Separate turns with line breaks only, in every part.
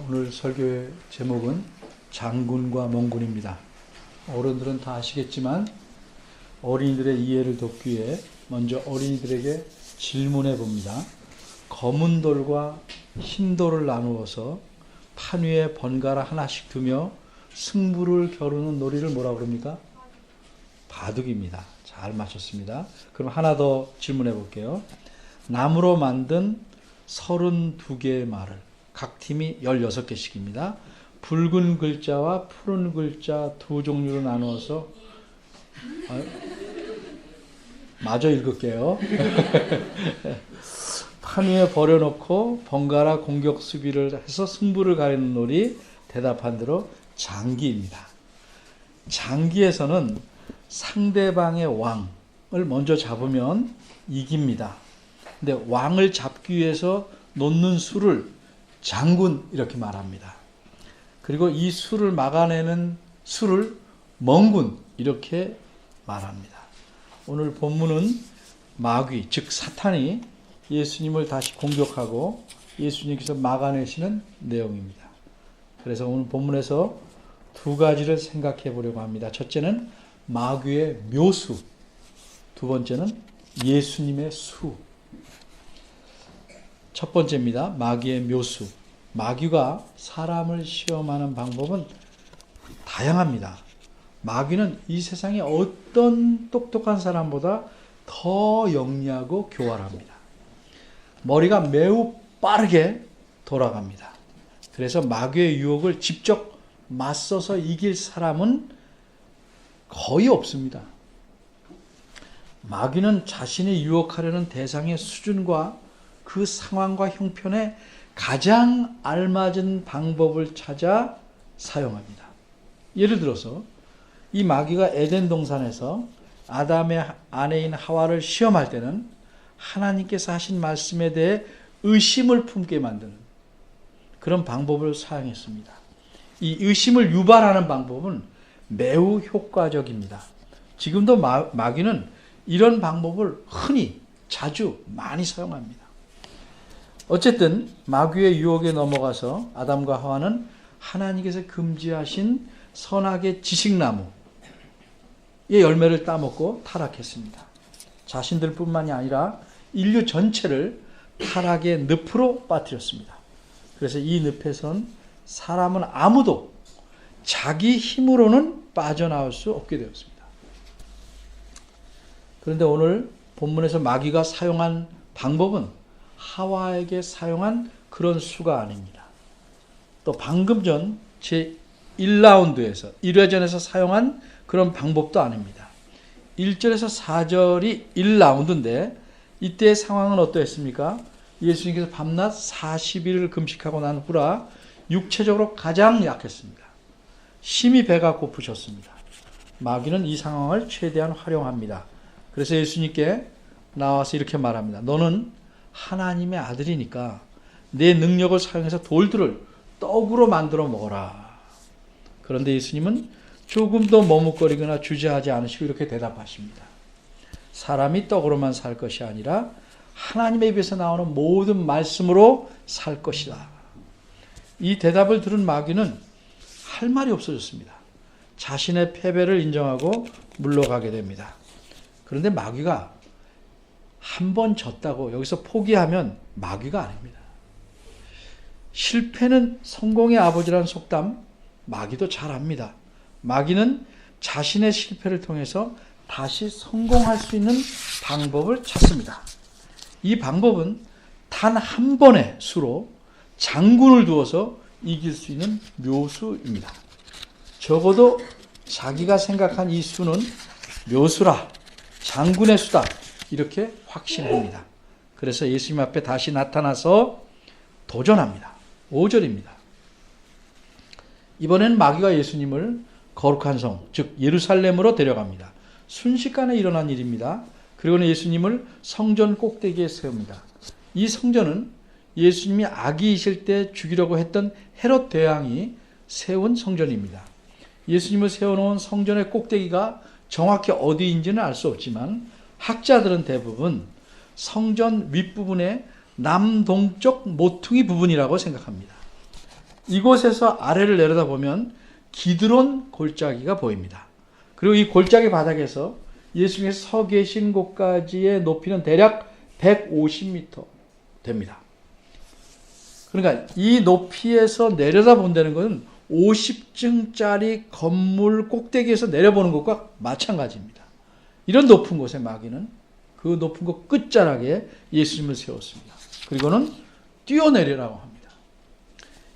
오늘 설교의 제목은 장군과 멍군입니다. 어른들은 다 아시겠지만 어린이들의 이해를 돕기 위해 먼저 어린이들에게 질문해 봅니다. 검은 돌과 흰 돌을 나누어서 판 위에 번갈아 하나씩 두며 승부를 겨루는 놀이를 뭐라고 그럽니까? 바둑입니다. 잘 맞췄습니다. 그럼 하나 더 질문해 볼게요. 나무로 만든 32개의 말을 각 팀이 16개씩입니다. 붉은 글자와 푸른 글자 두 종류로 나누어서 마저 읽을게요. 판 위에 버려놓고 번갈아 공격 수비를 해서 승부를 가리는 놀이, 대답한 대로 장기입니다. 장기에서는 상대방의 왕을 먼저 잡으면 이깁니다. 근데 왕을 잡기 위해서 놓는 수를 장군 이렇게 말합니다. 그리고 이 수를 막아내는 수를 멍군 이렇게 말합니다. 오늘 본문은 마귀 즉 사탄이 예수님을 다시 공격하고 예수님께서 막아내시는 내용입니다. 그래서 오늘 본문에서 두 가지를 생각해 보려고 합니다. 첫째는 마귀의 묘수, 두 번째는 예수님의 수. 첫 번째입니다. 마귀의 묘수. 마귀가 사람을 시험하는 방법은 다양합니다. 마귀는 이 세상에 어떤 똑똑한 사람보다 더 영리하고 교활합니다. 머리가 매우 빠르게 돌아갑니다. 그래서 마귀의 유혹을 직접 맞서서 이길 사람은 거의 없습니다. 마귀는 자신이 유혹하려는 대상의 수준과 그 상황과 형편에 가장 알맞은 방법을 찾아 사용합니다. 예를 들어서 이 마귀가 에덴 동산에서 아담의 아내인 하와를 시험할 때는 하나님께서 하신 말씀에 대해 의심을 품게 만드는 그런 방법을 사용했습니다. 이 의심을 유발하는 방법은 매우 효과적입니다. 지금도 마귀는 이런 방법을 흔히 자주 많이 사용합니다. 어쨌든 마귀의 유혹에 넘어가서 아담과 하와는 하나님께서 금지하신 선악의 지식나무의 열매를 따먹고 타락했습니다. 자신들뿐만이 아니라 인류 전체를 타락의 늪으로 빠뜨렸습니다. 그래서 이 늪에선 사람은 아무도 자기 힘으로는 빠져나올 수 없게 되었습니다. 그런데 오늘 본문에서 마귀가 사용한 방법은 하와에게 사용한 그런 수가 아닙니다. 또 방금 전 제1라운드에서 1회전에서 사용한 그런 방법도 아닙니다. 1절에서 4절이 1라운드인데 이때의 상황은 어떠했습니까? 예수님께서 밤낮 40일을 금식하고 난 후라 육체적으로 가장 약했습니다. 심히 배가 고프셨습니다. 마귀는 이 상황을 최대한 활용합니다. 그래서 예수님께 나와서 이렇게 말합니다. 너는 하나님의 아들이니까 내 능력을 사용해서 돌들을 떡으로 만들어 먹어라. 그런데 예수님은 조금도 머뭇거리거나 주저하지 않으시고 이렇게 대답하십니다. 사람이 떡으로만 살 것이 아니라 하나님의 입에서 나오는 모든 말씀으로 살 것이다. 이 대답을 들은 마귀는 할 말이 없어졌습니다. 자신의 패배를 인정하고 물러가게 됩니다. 그런데 마귀가 한 번 졌다고 여기서 포기하면 마귀가 아닙니다. 실패는 성공의 아버지라는 속담 마귀도 잘 압니다. 마귀는 자신의 실패를 통해서 다시 성공할 수 있는 방법을 찾습니다. 이 방법은 단 한 번의 수로 장군을 두어서 이길 수 있는 묘수입니다. 적어도 자기가 생각한 이 수는 묘수라, 장군의 수다 이렇게 확신합니다. 그래서 예수님 앞에 다시 나타나서 도전합니다. 5절입니다. 이번엔 마귀가 예수님을 거룩한 성, 즉 예루살렘으로 데려갑니다. 순식간에 일어난 일입니다. 그리고는 예수님을 성전 꼭대기에 세웁니다. 이 성전은 예수님이 아기이실 때 죽이려고 했던 헤롯 대왕이 세운 성전입니다. 예수님을 세워놓은 성전의 꼭대기가 정확히 어디인지는 알 수 없지만 학자들은 대부분 성전 윗부분의 남동쪽 모퉁이 부분이라고 생각합니다. 이곳에서 아래를 내려다보면 기드론 골짜기가 보입니다. 그리고 이 골짜기 바닥에서 예수님께서 서 계신 곳까지의 높이는 대략 150m 됩니다. 그러니까 이 높이에서 내려다본다는 것은 50층짜리 건물 꼭대기에서 내려보는 것과 마찬가지입니다. 이런 높은 곳에 마귀는 그 높은 곳 끝자락에 예수님을 세웠습니다. 그리고는 뛰어내리라고 합니다.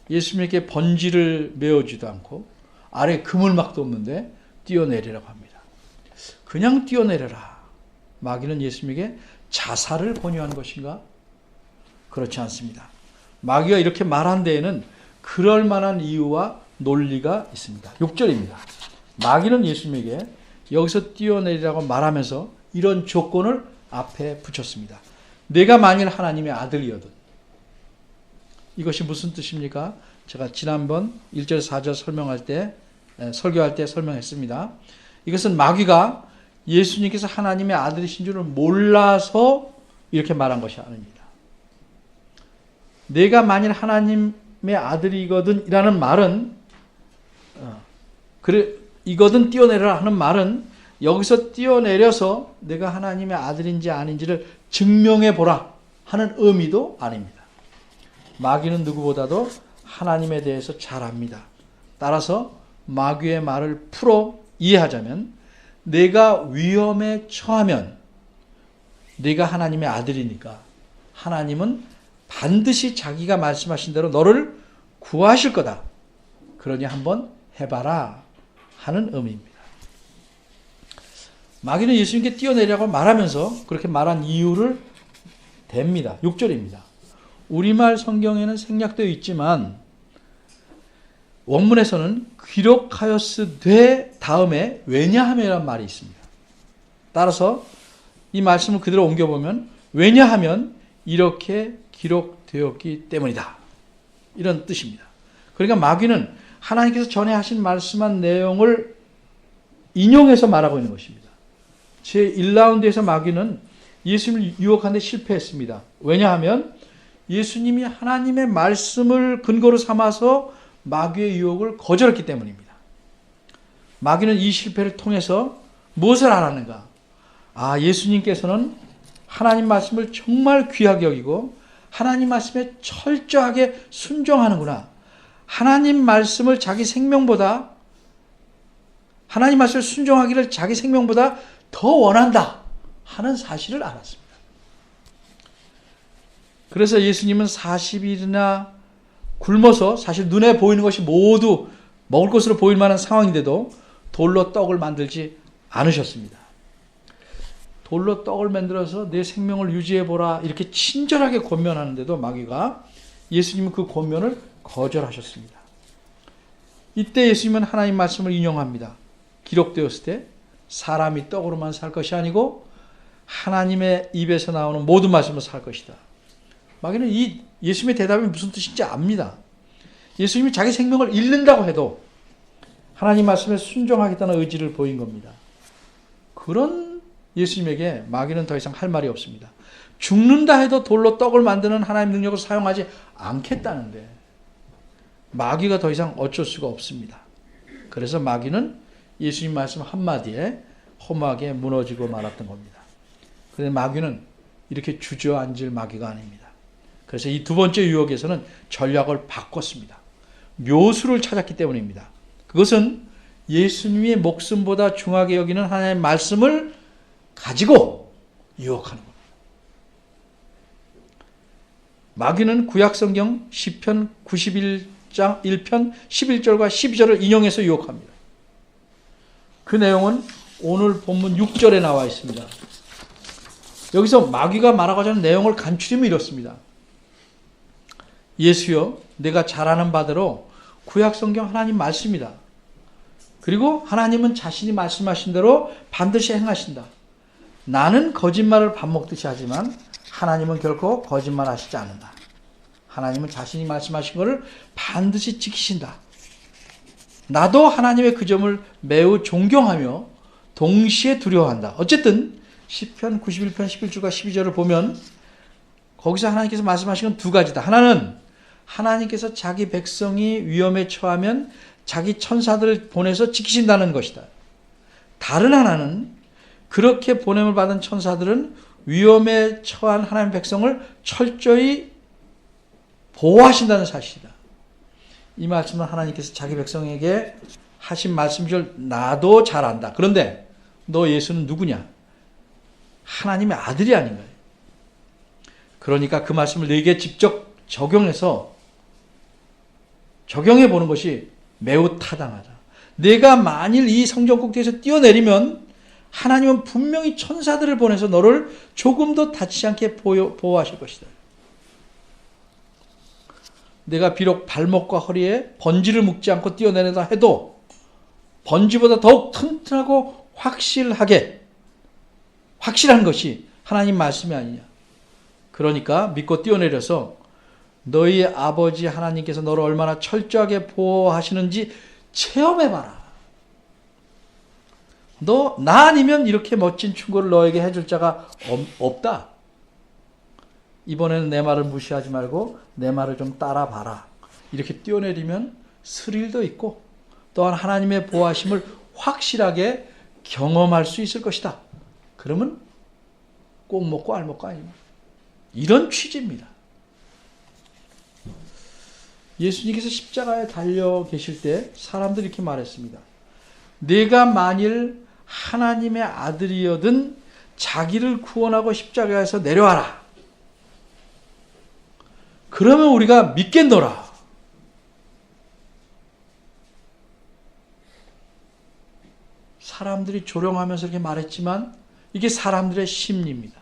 예수님에게 번지를 메어주지도 않고 아래 그물막도 없는데 뛰어내리라고 합니다. 그냥 뛰어내려라. 마귀는 예수님에게 자살을 권유한 것인가? 그렇지 않습니다. 마귀가 이렇게 말한 데에는 그럴 만한 이유와 논리가 있습니다. 6절입니다. 마귀는 예수님에게 여기서 뛰어내리라고 말하면서 이런 조건을 앞에 붙였습니다. 내가 만일 하나님의 아들이거든. 이것이 무슨 뜻입니까? 제가 지난번 1절 4절 설교할 때 설명했습니다. 이것은 마귀가 예수님께서 하나님의 아들이신 줄을 몰라서 이렇게 말한 것이 아닙니다. 내가 만일 하나님의 아들이거든 이라는 말은 이거든 뛰어내려라 하는 말은 여기서 뛰어내려서 내가 하나님의 아들인지 아닌지를 증명해 보라 하는 의미도 아닙니다. 마귀는 누구보다도 하나님에 대해서 잘 압니다. 따라서 마귀의 말을 풀어 이해하자면 내가 위험에 처하면 네가 하나님의 아들이니까 하나님은 반드시 자기가 말씀하신 대로 너를 구하실 거다. 그러니 한번 해봐라 하는 의미입니다. 마귀는 예수님께 뛰어내리라고 말하면서 그렇게 말한 이유를 댑니다. 6절입니다. 우리말 성경에는 생략되어 있지만 원문에서는 기록하였으되 다음에 왜냐하면이라는 말이 있습니다. 따라서 이 말씀을 그대로 옮겨보면 왜냐하면 이렇게 기록되었기 때문이다. 이런 뜻입니다. 그러니까 마귀는 하나님께서 전에 하신 말씀한 내용을 인용해서 말하고 있는 것입니다. 제1라운드에서 마귀는 예수님을 유혹하는 데 실패했습니다. 왜냐하면 예수님이 하나님의 말씀을 근거로 삼아서 마귀의 유혹을 거절했기 때문입니다. 마귀는 이 실패를 통해서 무엇을 알았는가? 예수님께서는 하나님 말씀을 정말 귀하게 여기고 하나님 말씀에 철저하게 순종하는구나. 하나님 말씀을 하나님 말씀을 순종하기를 자기 생명보다 더 원한다 하는 사실을 알았습니다. 그래서 예수님은 40일이나 굶어서 사실 눈에 보이는 것이 모두 먹을 것으로 보일 만한 상황인데도 돌로 떡을 만들지 않으셨습니다. 돌로 떡을 만들어서 내 생명을 유지해보라 이렇게 친절하게 권면하는데도 마귀가 예수님은 그 권면을 거절하셨습니다. 이때 예수님은 하나님 말씀을 인용합니다. 기록되었을 때 사람이 떡으로만 살 것이 아니고 하나님의 입에서 나오는 모든 말씀으로 살 것이다. 마귀는 이 예수님의 대답이 무슨 뜻인지 압니다. 예수님이 자기 생명을 잃는다고 해도 하나님 말씀에 순종하겠다는 의지를 보인 겁니다. 그런 예수님에게 마귀는 더 이상 할 말이 없습니다. 죽는다 해도 돌로 떡을 만드는 하나님 능력을 사용하지 않겠다는데 마귀가 더 이상 어쩔 수가 없습니다. 그래서 마귀는 예수님 말씀 한마디에 험하게 무너지고 말았던 겁니다. 그런데 마귀는 이렇게 주저앉을 마귀가 아닙니다. 그래서 이 두 번째 유혹에서는 전략을 바꿨습니다. 묘수를 찾았기 때문입니다. 그것은 예수님의 목숨보다 중하게 여기는 하나님의 말씀을 가지고 유혹하는 겁니다. 마귀는 구약성경 시편 91장 1편 11절과 12절을 인용해서 유혹합니다. 그 내용은 오늘 본문 6절에 나와 있습니다. 여기서 마귀가 말하고자 하는 내용을 간추리면 이렇습니다. 예수여, 내가 잘 아는 바대로 구약성경 하나님 말씀이다. 그리고 하나님은 자신이 말씀하신 대로 반드시 행하신다. 나는 거짓말을 밥 먹듯이 하지만 하나님은 결코 거짓말하시지 않는다. 하나님은 자신이 말씀하신 것을 반드시 지키신다. 나도 하나님의 그 점을 매우 존경하며 동시에 두려워한다. 어쨌든 시편 91편 11절과 12절을 보면 거기서 하나님께서 말씀하신 건 두 가지다. 하나는 하나님께서 자기 백성이 위험에 처하면 자기 천사들을 보내서 지키신다는 것이다. 다른 하나는 그렇게 보냄을 받은 천사들은 위험에 처한 하나님의 백성을 철저히 보호하신다는 사실이다. 이 말씀은 하나님께서 자기 백성에게 하신 말씀인 줄 나도 잘 안다. 그런데 너 예수는 누구냐? 하나님의 아들이 아닌가? 그러니까 그 말씀을 너에게 직접 적용해서 적용해 보는 것이 매우 타당하다. 내가 만일 이 성전 꼭대기에서 뛰어내리면 하나님은 분명히 천사들을 보내서 너를 조금도 다치지 않게 보호하실 것이다. 내가 비록 발목과 허리에 번지를 묶지 않고 뛰어내린다 해도 번지보다 더욱 튼튼하고 확실한 것이 하나님 말씀이 아니냐. 그러니까 믿고 뛰어내려서 너희 아버지 하나님께서 너를 얼마나 철저하게 보호하시는지 체험해봐라. 나 아니면 이렇게 멋진 충고를 너에게 해줄 자가 없다. 이번에는 내 말을 무시하지 말고 내 말을 좀 따라봐라. 이렇게 뛰어내리면 스릴도 있고 또한 하나님의 보호하심을 확실하게 경험할 수 있을 것이다. 그러면 꼭 먹고 알 먹고 아닙니다. 이런 취지입니다. 예수님께서 십자가에 달려 계실 때 사람들이 이렇게 말했습니다. 내가 만일 하나님의 아들이여든 자기를 구원하고 십자가에서 내려와라. 그러면 우리가 믿겠노라. 사람들이 조롱하면서 이렇게 말했지만 이게 사람들의 심리입니다.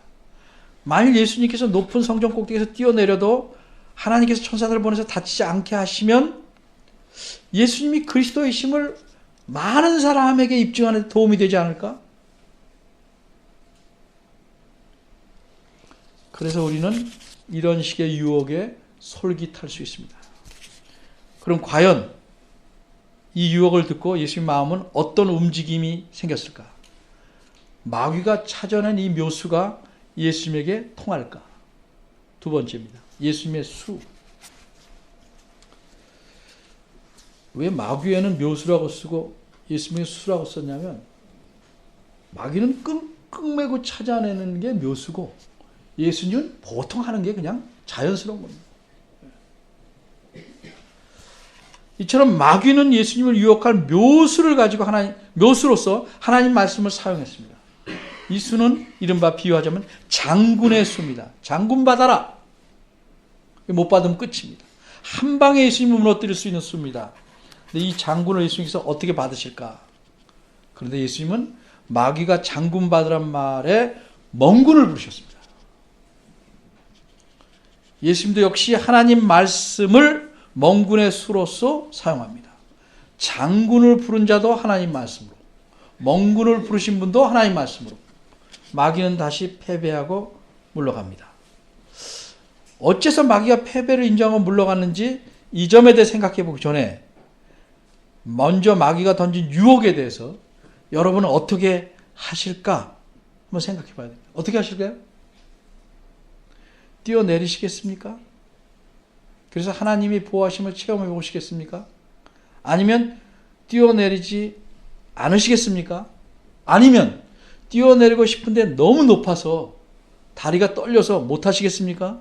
만일 예수님께서 높은 성전 꼭대기에서 뛰어내려도 하나님께서 천사들을 보내서 다치지 않게 하시면 예수님이 그리스도이심을 많은 사람에게 입증하는 데 도움이 되지 않을까? 그래서 우리는 이런 식의 유혹에 솔깃할 수 있습니다. 그럼 과연 이 유혹을 듣고 예수님 마음은 어떤 움직임이 생겼을까? 마귀가 찾아낸 이 묘수가 예수님에게 통할까? 두 번째입니다. 예수님의 수. 왜 마귀에는 묘수라고 쓰고 예수님의 수라고 썼냐면 마귀는 끙끙매고 찾아내는 게 묘수고 예수님은 보통 하는 게 그냥 자연스러운 겁니다. 이처럼 마귀는 예수님을 유혹할 묘수를 가지고 묘수로서 하나님 말씀을 사용했습니다. 이 수는 이른바 비유하자면 장군의 수입니다. 장군 받아라. 못 받으면 끝입니다. 한 방에 예수님을 무너뜨릴 수 있는 수입니다. 근데 이 장군을 예수님께서 어떻게 받으실까? 그런데 예수님은 마귀가 장군 받으란 말에 멍군을 부르셨습니다. 예수님도 역시 하나님 말씀을 멍군의 수로서 사용합니다. 장군을 부른 자도 하나님 말씀으로, 멍군을 부르신 분도 하나님 말씀으로, 마귀는 다시 패배하고 물러갑니다. 어째서 마귀가 패배를 인정하고 물러갔는지 이 점에 대해 생각해 보기 전에 먼저 마귀가 던진 유혹에 대해서 여러분은 어떻게 하실까 한번 생각해 봐야 됩니다. 어떻게 하실까요? 뛰어내리시겠습니까? 그래서 하나님이 보호하심을 체험해 보시겠습니까? 아니면 뛰어내리지 않으시겠습니까? 아니면 뛰어내리고 싶은데 너무 높아서 다리가 떨려서 못 하시겠습니까?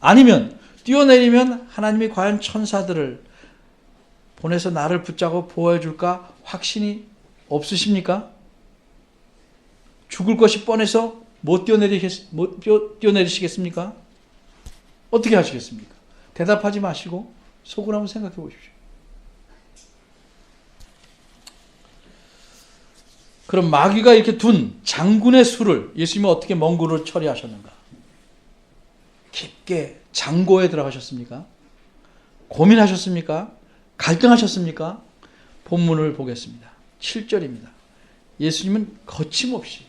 아니면 뛰어내리면 하나님이 과연 천사들을 보내서 나를 붙잡고 보호해 줄까 확신이 없으십니까? 죽을 것이 뻔해서 못 뛰어내리시겠습니까? 어떻게 하시겠습니까? 대답하지 마시고 속으로 한번 생각해 보십시오. 그럼 마귀가 이렇게 둔 장군의 수를 예수님은 어떻게 멍군으로 처리하셨는가? 깊게 장고에 들어가셨습니까? 고민하셨습니까? 갈등하셨습니까? 본문을 보겠습니다. 7절입니다. 예수님은 거침없이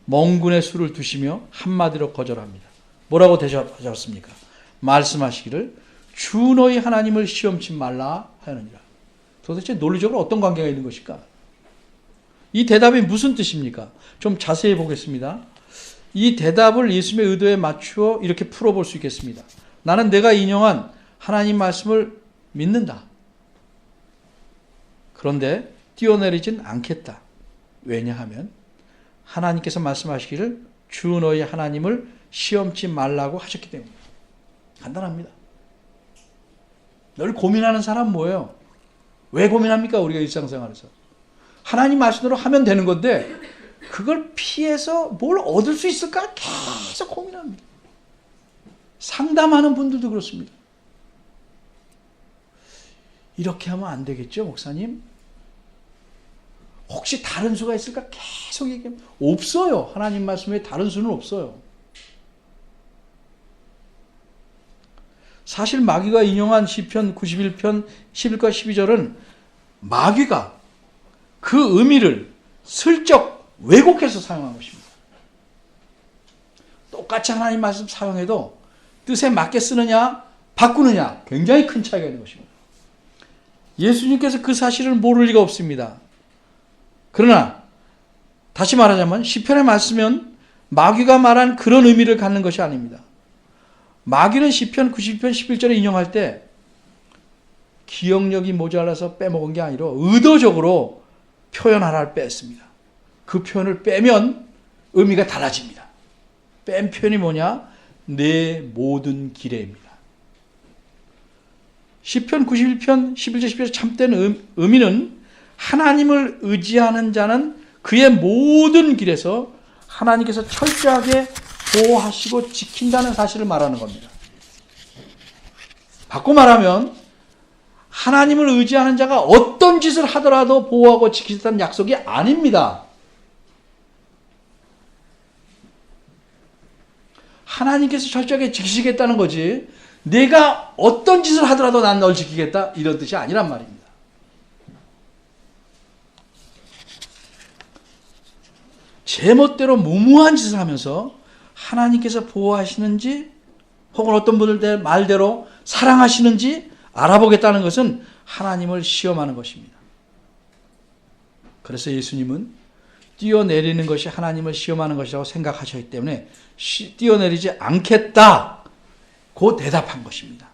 멍군의 수를 두시며 한마디로 거절합니다. 뭐라고 대답하셨습니까? 말씀하시기를 주 너희 하나님을 시험치 말라 하느니라. 도대체 논리적으로 어떤 관계가 있는 것일까? 이 대답이 무슨 뜻입니까? 좀 자세히 보겠습니다. 이 대답을 예수님의 의도에 맞추어 이렇게 풀어볼 수 있겠습니다. 나는 내가 인용한 하나님 말씀을 믿는다. 그런데 뛰어내리진 않겠다. 왜냐하면 하나님께서 말씀하시기를 주 너희 하나님을 시험치 말라고 하셨기 때문입니다. 간단합니다. 늘 고민하는 사람 뭐예요? 왜 고민합니까? 우리가 일상생활에서. 하나님 말씀대로 하면 되는 건데 그걸 피해서 뭘 얻을 수 있을까? 계속 고민합니다. 상담하는 분들도 그렇습니다. 이렇게 하면 안 되겠죠, 목사님? 혹시 다른 수가 있을까? 계속 얘기합니다. 없어요. 하나님 말씀에 다른 수는 없어요. 사실 마귀가 인용한 시편 91편 11과 12절은 마귀가 그 의미를 슬쩍 왜곡해서 사용한 것입니다. 똑같이 하나님 말씀 사용해도 뜻에 맞게 쓰느냐 바꾸느냐 굉장히 큰 차이가 있는 것입니다. 예수님께서 그 사실을 모를 리가 없습니다. 그러나 다시 말하자면 시편의 말씀은 마귀가 말한 그런 의미를 갖는 것이 아닙니다. 마귀는 시편 90편 11절에 인용할 때 기억력이 모자라서 빼먹은 게 아니라 의도적으로 표현 하나를 뺐습니다. 그 표현을 빼면 의미가 달라집니다. 뺀 표현이 뭐냐? 내 모든 길에입니다. 시편 91편 11절 12절 참된 의미는 하나님을 의지하는 자는 그의 모든 길에서 하나님께서 철저하게 보호하시고 지킨다는 사실을 말하는 겁니다. 바꿔 말하면 하나님을 의지하는 자가 어떤 짓을 하더라도 보호하고 지키겠다는 약속이 아닙니다. 하나님께서 철저하게 지키시겠다는 거지 내가 어떤 짓을 하더라도 난 널 지키겠다 이런 뜻이 아니란 말입니다. 제멋대로 무모한 짓을 하면서 하나님께서 보호하시는지 혹은 어떤 분들 말대로 사랑하시는지 알아보겠다는 것은 하나님을 시험하는 것입니다. 그래서 예수님은 뛰어내리는 것이 하나님을 시험하는 것이라고 생각하셨기 때문에 뛰어내리지 않겠다고 대답한 것입니다.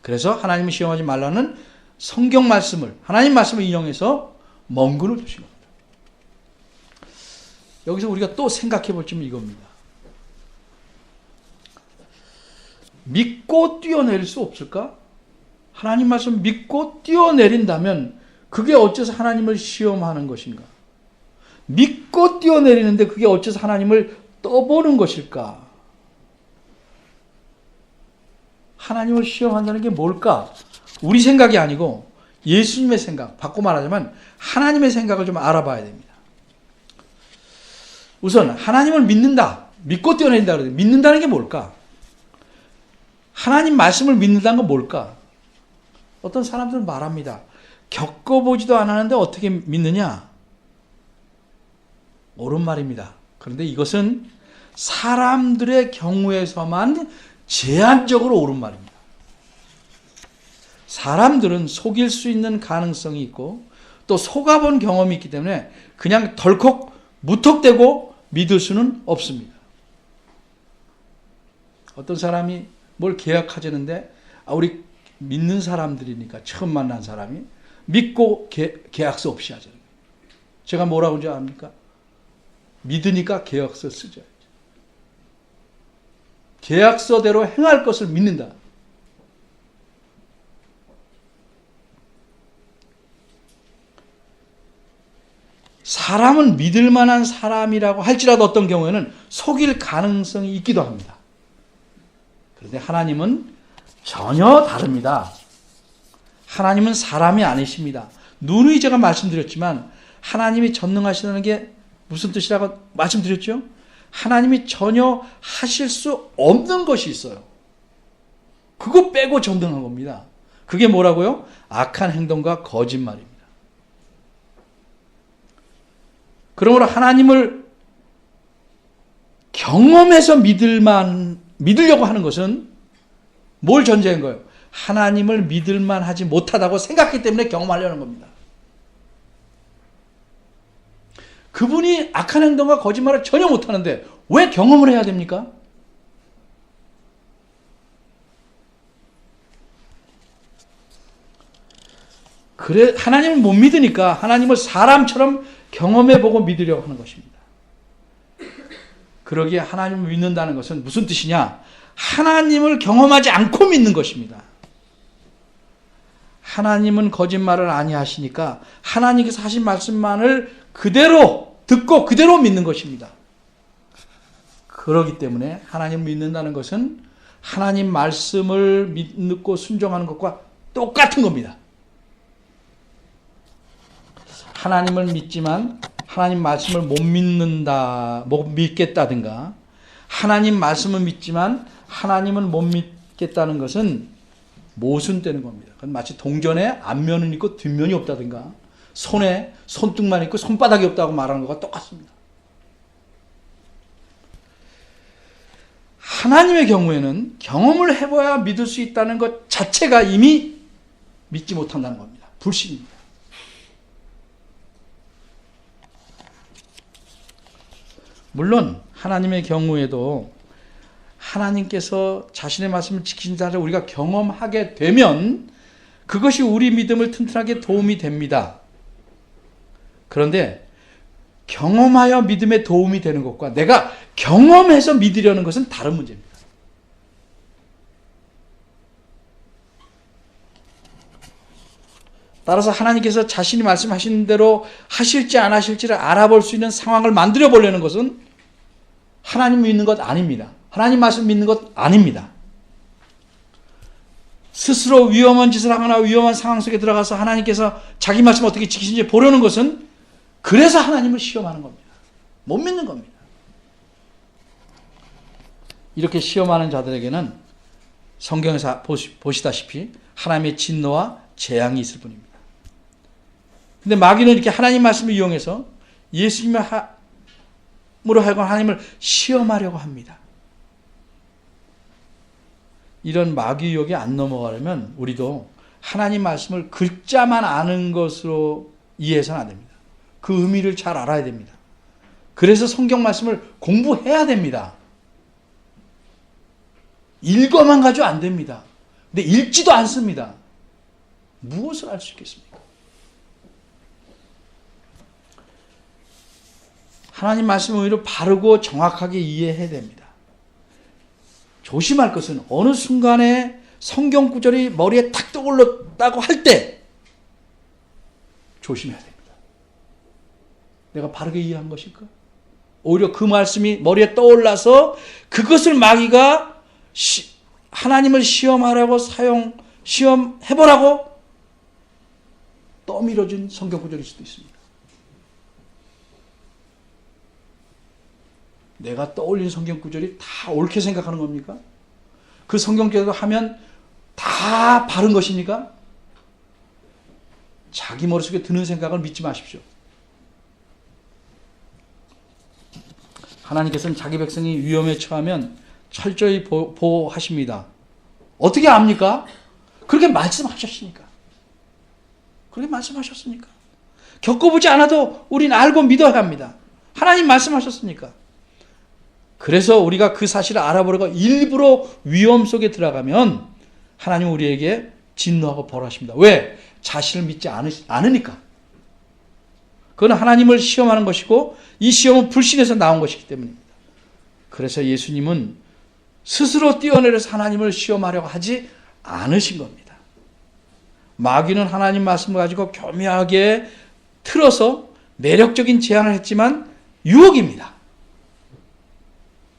그래서 하나님을 시험하지 말라는 성경 말씀을 하나님 말씀을 인용해서 멍근을 두신 겁니다. 여기서 우리가 또 생각해 볼 점은 이겁니다. 믿고 뛰어내릴 수 없을까? 하나님 말씀 믿고 뛰어내린다면 그게 어째서 하나님을 시험하는 것인가? 믿고 뛰어내리는데 그게 어째서 하나님을 떠보는 것일까? 하나님을 시험한다는 게 뭘까? 우리 생각이 아니고 예수님의 생각, 바꿔 말하자면 하나님의 생각을 좀 알아봐야 됩니다. 우선 하나님을 믿는다. 믿고 뛰어내린다 그러는데 믿는다는 게 뭘까? 하나님 말씀을 믿는다는 건 뭘까? 어떤 사람들은 말합니다. 겪어보지도 않았는데 어떻게 믿느냐? 옳은 말입니다. 그런데 이것은 사람들의 경우에서만 제한적으로 옳은 말입니다. 사람들은 속일 수 있는 가능성이 있고 또 속아본 경험이 있기 때문에 그냥 덜컥 무턱대고 믿을 수는 없습니다. 어떤 사람이 뭘 계약하자는데 우리 믿는 사람들이니까 처음 만난 사람이 믿고 계약서 없이 하자는 거예요. 제가 뭐라고 하는지 압니까? 믿으니까 계약서 쓰자. 계약서대로 행할 것을 믿는다. 사람은 믿을 만한 사람이라고 할지라도 어떤 경우에는 속일 가능성이 있기도 합니다. 그런데 하나님은 전혀 다릅니다. 하나님은 사람이 아니십니다. 누누이 제가 말씀드렸지만 하나님이 전능하시다는 게 무슨 뜻이라고 말씀드렸죠? 하나님이 전혀 하실 수 없는 것이 있어요. 그거 빼고 전능한 겁니다. 그게 뭐라고요? 악한 행동과 거짓말입니다. 그러므로 하나님을 경험해서 믿으려고 하는 것은 뭘 전제한 거예요? 하나님을 믿을만 하지 못하다고 생각했기 때문에 경험하려는 겁니다. 그분이 악한 행동과 거짓말을 전혀 못하는데 왜 경험을 해야 됩니까? 그래, 하나님을 못 믿으니까 하나님을 사람처럼 경험해보고 믿으려고 하는 것입니다. 그러기에 하나님을 믿는다는 것은 무슨 뜻이냐? 하나님을 경험하지 않고 믿는 것입니다. 하나님은 거짓말을 아니하시니까 하나님께서 하신 말씀만을 그대로 듣고 그대로 믿는 것입니다. 그렇기 때문에 하나님을 믿는다는 것은 하나님 말씀을 믿고 순종하는 것과 똑같은 겁니다. 하나님을 믿지만 하나님 말씀을 못 믿겠다든가, 하나님 말씀을 믿지만 하나님은 못 믿겠다는 것은 모순되는 겁니다. 그건 마치 동전에 앞면은 있고 뒷면이 없다든가, 손에 손등만 있고 손바닥이 없다고 말하는 것과 똑같습니다. 하나님의 경우에는 경험을 해봐야 믿을 수 있다는 것 자체가 이미 믿지 못한다는 겁니다. 불신입니다. 물론 하나님의 경우에도 하나님께서 자신의 말씀을 지키신다를 우리가 경험하게 되면 그것이 우리 믿음을 튼튼하게 도움이 됩니다. 그런데 경험하여 믿음에 도움이 되는 것과 내가 경험해서 믿으려는 것은 다른 문제입니다. 따라서 하나님께서 자신이 말씀하신 대로 하실지 안 하실지를 알아볼 수 있는 상황을 만들어 보려는 것은 하나님 믿는 것 아닙니다. 하나님 말씀 믿는 것 아닙니다. 스스로 위험한 짓을 하거나 위험한 상황 속에 들어가서 하나님께서 자기 말씀 어떻게 지키시는지 보려는 것은 그래서 하나님을 시험하는 겁니다. 못 믿는 겁니다. 이렇게 시험하는 자들에게는 성경에서 보시다시피 하나님의 진노와 재앙이 있을 뿐입니다. 근데 마귀는 이렇게 하나님 말씀을 이용해서 예수님으로 하여금 하나님을 시험하려고 합니다. 이런 마귀 유혹에 안 넘어가려면 우리도 하나님 말씀을 글자만 아는 것으로 이해해서는 안 됩니다. 그 의미를 잘 알아야 됩니다. 그래서 성경 말씀을 공부해야 됩니다. 읽어만 가지고 안 됩니다. 근데 읽지도 않습니다. 무엇을 알 수 있겠습니까? 하나님 말씀을 오히려 바르고 정확하게 이해해야 됩니다. 조심할 것은 어느 순간에 성경 구절이 머리에 탁 떠올랐다고 할 때 조심해야 됩니다. 내가 바르게 이해한 것일까? 오히려 그 말씀이 머리에 떠올라서 그것을 마귀가 하나님을 시험하라고 시험해보라고 떠밀어준 성경 구절일 수도 있습니다. 내가 떠올린 성경 구절이 다 옳게 생각하는 겁니까? 그 성경 구절을 하면 다 바른 것입니까? 자기 머릿속에 드는 생각을 믿지 마십시오. 하나님께서는 자기 백성이 위험에 처하면 철저히 보호하십니다. 어떻게 압니까? 그렇게 말씀하셨으니까. 그렇게 말씀하셨으니까. 겪어보지 않아도 우리는 알고 믿어야 합니다. 하나님 말씀하셨으니까. 그래서 우리가 그 사실을 알아보려고 일부러 위험 속에 들어가면 하나님은 우리에게 진노하고 벌하십니다. 왜? 자신을 믿지 않으니까. 그건 하나님을 시험하는 것이고 이 시험은 불신에서 나온 것이기 때문입니다. 그래서 예수님은 스스로 뛰어내려서 하나님을 시험하려고 하지 않으신 겁니다. 마귀는 하나님 말씀을 가지고 교묘하게 틀어서 매력적인 제안을 했지만 유혹입니다.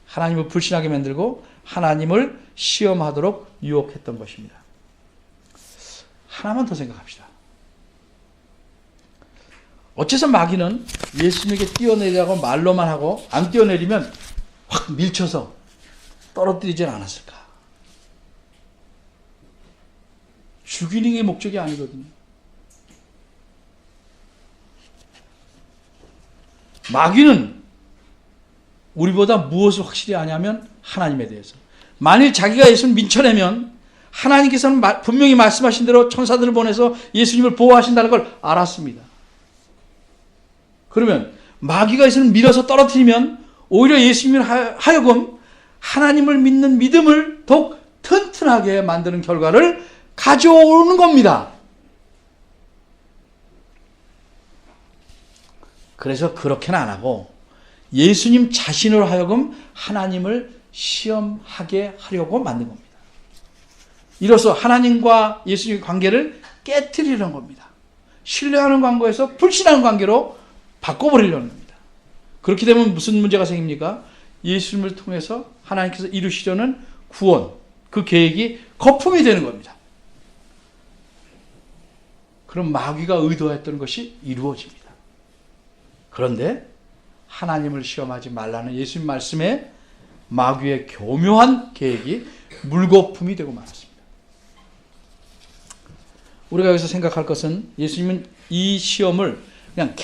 하나님을 불신하게 만들고 하나님을 시험하도록 유혹했던 것입니다. 하나만 더 생각합시다. 어째서 마귀는 예수님에게 뛰어내리라고 말로만 하고 안 뛰어내리면 확 밀쳐서 떨어뜨리지 않았을까? 죽이는 게 목적이 아니거든요. 마귀는 우리보다 무엇을 확실히 아냐면 하나님에 대해서. 만일 자기가 예수를 밀쳐내면 하나님께서는 분명히 말씀하신 대로 천사들을 보내서 예수님을 보호하신다는 걸 알았습니다. 그러면 마귀가 예수를 밀어서 떨어뜨리면 오히려 예수님을 하여금 하나님을 믿는 믿음을 더욱 튼튼하게 만드는 결과를 가져오는 겁니다. 그래서 그렇게는 안 하고 예수님 자신으로 하여금 하나님을 시험하게 하려고 만든 겁니다. 이로써 하나님과 예수님의 관계를 깨트리려는 겁니다. 신뢰하는 관계에서 불신하는 관계로 바꿔버리려는 겁니다. 그렇게 되면 무슨 문제가 생깁니까? 예수님을 통해서 하나님께서 이루시려는 구원, 그 계획이 거품이 되는 겁니다. 그럼 마귀가 의도했던 것이 이루어집니다. 그런데 하나님을 시험하지 말라는 예수님 말씀에 마귀의 교묘한 계획이 물거품이 되고 말았습니다. 우리가 여기서 생각할 것은 예수님은 이 시험을 그냥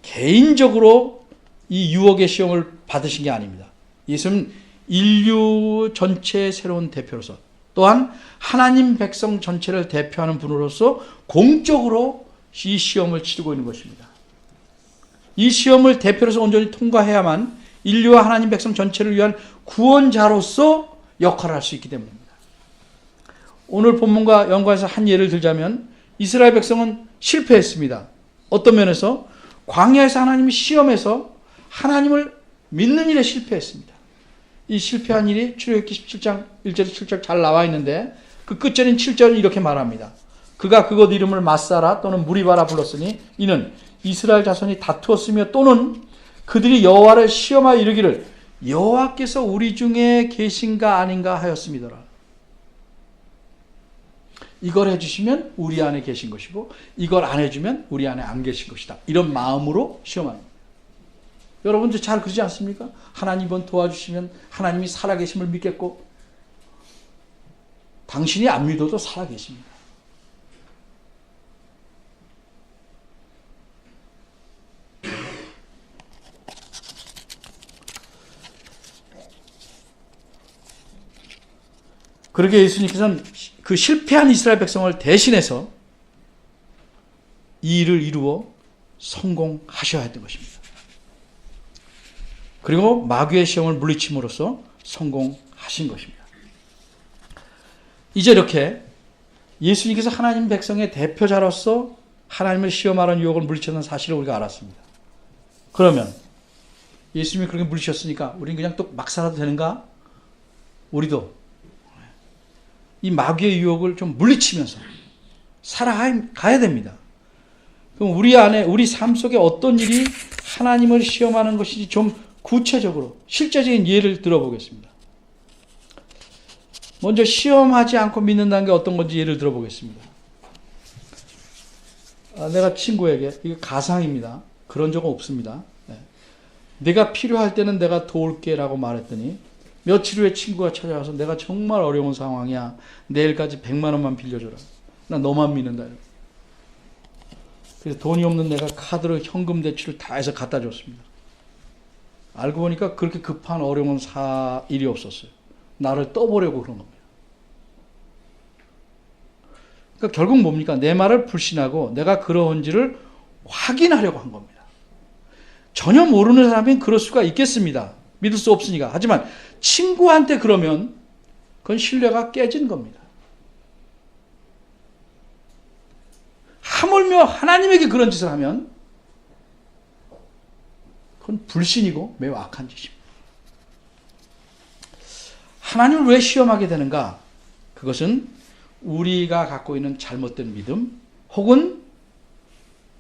개인적으로 이 유혹의 시험을 받으신 게 아닙니다. 예수님은 인류 전체의 새로운 대표로서 또한 하나님 백성 전체를 대표하는 분으로서 공적으로 이 시험을 치르고 있는 것입니다. 이 시험을 대표로서 온전히 통과해야만 인류와 하나님 백성 전체를 위한 구원자로서 역할을 할 수 있기 때문입니다. 오늘 본문과 연관해서 한 예를 들자면 이스라엘 백성은 실패했습니다. 어떤 면에서 광야에서 하나님이 시험해서 하나님을 믿는 일에 실패했습니다. 이 실패한 일이 출애굽기 17장 1절 7절 잘 나와 있는데 그 끝절인 7절은 이렇게 말합니다. 그가 그곳 이름을 마사라 또는 무리바라 불렀으니 이는 이스라엘 자손이 다투었으며 또는 그들이 여호와를 시험하여 이르기를 여호와께서 우리 중에 계신가 아닌가 하였음이더라. 이걸 해주시면 우리 안에 계신 것이고 이걸 안 해주면 우리 안에 안 계신 것이다. 이런 마음으로 시험합니다. 여러분들 잘 그러지 않습니까? 하나님은 도와주시면 하나님이 살아계심을 믿겠고 당신이 안 믿어도 살아계십니다. 그러게 예수님께서는 그 실패한 이스라엘 백성을 대신해서 이 일을 이루어 성공하셔야 했던 것입니다. 그리고 마귀의 시험을 물리침으로써 성공하신 것입니다. 이제 이렇게 예수님께서 하나님 백성의 대표자로서 하나님을 시험하라는 유혹을 물리쳤다는 사실을 우리가 알았습니다. 그러면 예수님이 그렇게 물리쳤으니까 우리는 그냥 또 막 살아도 되는가? 우리도 이 마귀의 유혹을 좀 물리치면서 살아가야 됩니다. 그럼 우리 안에, 우리 삶 속에 어떤 일이 하나님을 시험하는 것인지 좀 구체적으로 실제적인 예를 들어보겠습니다. 먼저 시험하지 않고 믿는다는 게 어떤 건지 예를 들어보겠습니다. 내가 친구에게, 이거 가상입니다. 그런 적은 없습니다. 내가 필요할 때는 내가 도울게 라고 말했더니 며칠 후에 친구가 찾아와서 내가 정말 어려운 상황이야. 내일까지 100만 원만 빌려줘라. 나 너만 믿는다. 그래서 돈이 없는 내가 카드로 현금 대출을 다 해서 갖다 줬습니다. 알고 보니까 그렇게 급한 어려운 일이 없었어요. 나를 떠보려고 그런 겁니다. 그러니까 결국 뭡니까? 내 말을 불신하고 내가 그러한지를 확인하려고 한 겁니다. 전혀 모르는 사람은 그럴 수가 있겠습니다. 믿을 수 없으니까. 하지만 친구한테 그러면 그건 신뢰가 깨진 겁니다. 하물며 하나님에게 그런 짓을 하면 그건 불신이고 매우 악한 짓입니다. 하나님을 왜 시험하게 되는가? 그것은 우리가 갖고 있는 잘못된 믿음 혹은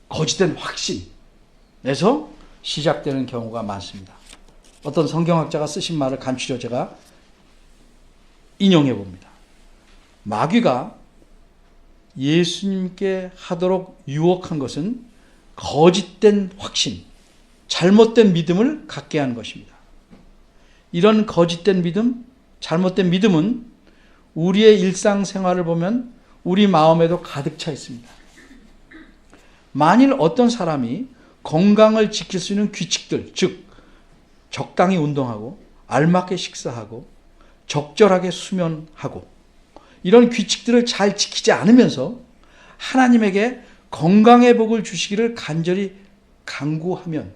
거짓된 확신에서 시작되는 경우가 많습니다. 어떤 성경학자가 쓰신 말을 간추려 제가 인용해 봅니다. 마귀가 예수님께 하도록 유혹한 것은 거짓된 확신, 잘못된 믿음을 갖게 한 것입니다. 이런 거짓된 믿음, 잘못된 믿음은 우리의 일상생활을 보면 우리 마음에도 가득 차 있습니다. 만일 어떤 사람이 건강을 지킬 수 있는 규칙들, 즉 적당히 운동하고 알맞게 식사하고 적절하게 수면하고 이런 규칙들을 잘 지키지 않으면서 하나님에게 건강의 복을 주시기를 간절히 간구하면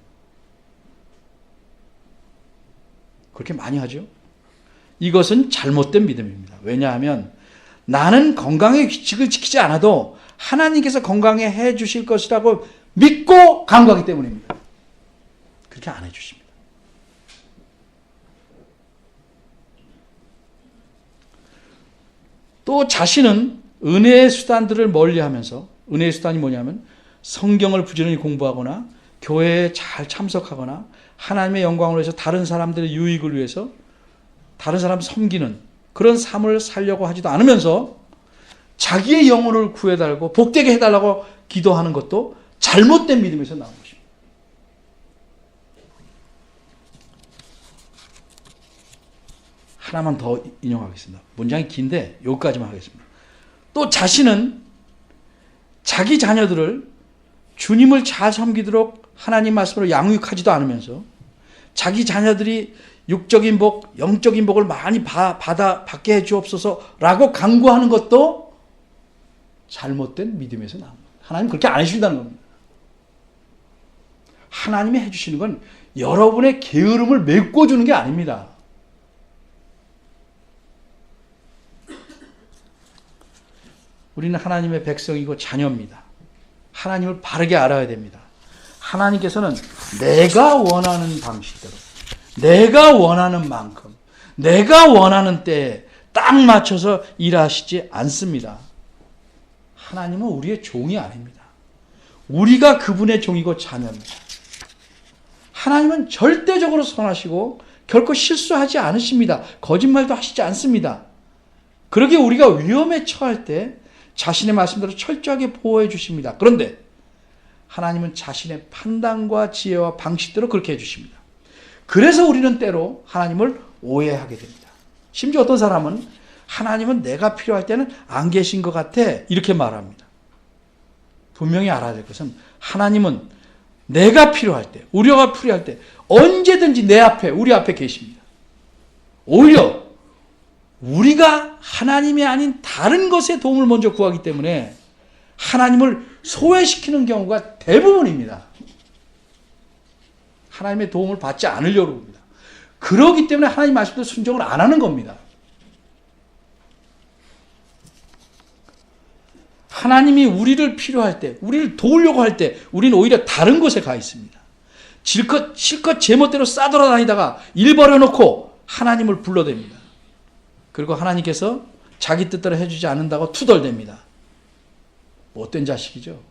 그렇게 많이 하죠. 이것은 잘못된 믿음입니다. 왜냐하면 나는 건강의 규칙을 지키지 않아도 하나님께서 건강에 해 주실 것이라고 믿고 간구하기 때문입니다. 그렇게 안 해주십니다. 또 자신은 은혜의 수단들을 멀리하면서, 은혜의 수단이 뭐냐면 성경을 부지런히 공부하거나 교회에 잘 참석하거나 하나님의 영광을 위해서 다른 사람들의 유익을 위해서 다른 사람 섬기는 그런 삶을 살려고 하지도 않으면서 자기의 영혼을 구해달라고 복되게 해달라고 기도하는 것도 잘못된 믿음에서 나온 것입니다. 하나만 더 인용하겠습니다. 문장이 긴데 여기까지만 하겠습니다. 또 자신은 자기 자녀들을 주님을 잘 섬기도록 하나님 말씀으로 양육하지도 않으면서 자기 자녀들이 육적인 복, 영적인 복을 많이 받게 해주옵소서라고 간구하는 것도 잘못된 믿음에서 나옵니다. 하나님 그렇게 안 해주신다는 겁니다. 하나님이 해주시는 건 여러분의 게으름을 메꿔주는 게 아닙니다. 우리는 하나님의 백성이고 자녀입니다. 하나님을 바르게 알아야 됩니다. 하나님께서는 내가 원하는 방식대로, 내가 원하는 만큼, 내가 원하는 때에 딱 맞춰서 일하시지 않습니다. 하나님은 우리의 종이 아닙니다. 우리가 그분의 종이고 자녀입니다. 하나님은 절대적으로 선하시고 결코 실수하지 않으십니다. 거짓말도 하시지 않습니다. 그러기에 우리가 위험에 처할 때 자신의 말씀대로 철저하게 보호해 주십니다. 그런데 하나님은 자신의 판단과 지혜와 방식대로 그렇게 해주십니다. 그래서 우리는 때로 하나님을 오해하게 됩니다. 심지어 어떤 사람은 하나님은 내가 필요할 때는 안 계신 것 같아 이렇게 말합니다. 분명히 알아야 될 것은 하나님은 내가 필요할 때, 우려가 필요할 때 언제든지 내 앞에, 우리 앞에 계십니다. 오히려 우리가 하나님이 아닌 다른 것에 도움을 먼저 구하기 때문에 하나님을 소외시키는 경우가 대부분입니다. 하나님의 도움을 받지 않으려고 합니다. 그러기 때문에 하나님 말씀도 순종을 안 하는 겁니다. 하나님이 우리를 필요할 때, 우리를 도우려고 할 때 우리는 오히려 다른 곳에 가 있습니다. 실컷 제멋대로 싸돌아다니다가 일 버려놓고 하나님을 불러댑니다. 그리고 하나님께서 자기 뜻대로 해주지 않는다고 투덜댑니다. 못된 자식이죠.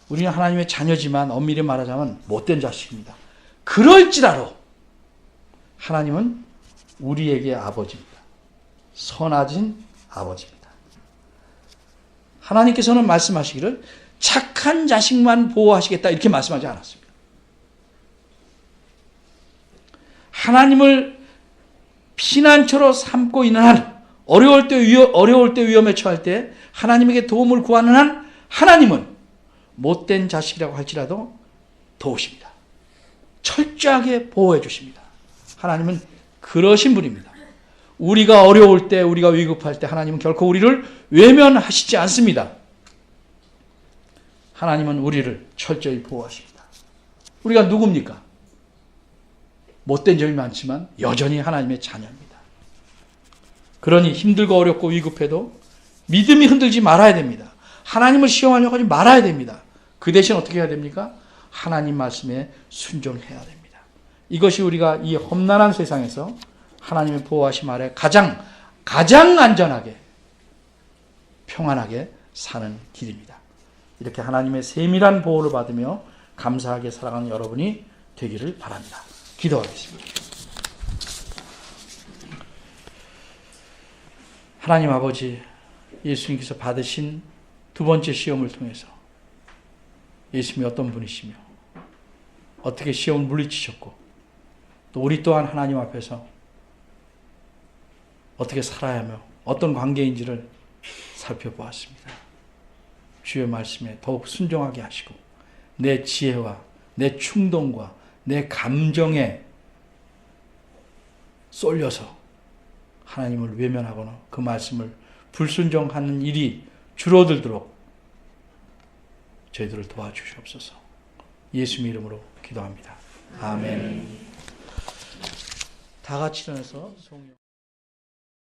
우리는 하나님의 자녀지만 엄밀히 말하자면 못된 자식입니다. 그럴지라도 하나님은 우리에게 아버지입니다. 선하신 아버지입니다. 하나님께서는 말씀하시기를 착한 자식만 보호하시겠다 이렇게 말씀하지 않았습니다. 하나님을 피난처로 삼고 있는 한, 어려울 때 위험에 처할 때 하나님에게 도움을 구하는 한 하나님은 못된 자식이라고 할지라도 도우십니다. 철저하게 보호해 주십니다. 하나님은 그러신 분입니다. 우리가 어려울 때, 우리가 위급할 때 하나님은 결코 우리를 외면하시지 않습니다. 하나님은 우리를 철저히 보호하십니다. 우리가 누굽니까? 못된 점이 많지만 여전히 하나님의 자녀입니다. 그러니 힘들고 어렵고 위급해도 믿음이 흔들지 말아야 됩니다. 하나님을 시험하려고 하지 말아야 됩니다. 그 대신 어떻게 해야 됩니까? 하나님 말씀에 순종해야 됩니다. 이것이 우리가 이 험난한 세상에서 하나님의 보호하심 아래 가장 안전하게 평안하게 사는 길입니다. 이렇게 하나님의 세밀한 보호를 받으며 감사하게 살아가는 여러분이 되기를 바랍니다. 기도하겠습니다. 하나님 아버지, 예수님께서 받으신 두 번째 시험을 통해서 예수님이 어떤 분이시며 어떻게 시험을 물리치셨고 또 우리 또한 하나님 앞에서 어떻게 살아야 하며 어떤 관계인지를 살펴보았습니다. 주의 말씀에 더욱 순종하게 하시고 내 지혜와 내 충동과 내 감정에 쏠려서 하나님을 외면하거나 그 말씀을 불순종하는 일이 줄어들도록 저희들을 도와주시옵소서. 예수님 이름으로 기도합니다. 아멘. 다 같이 일어나서 송영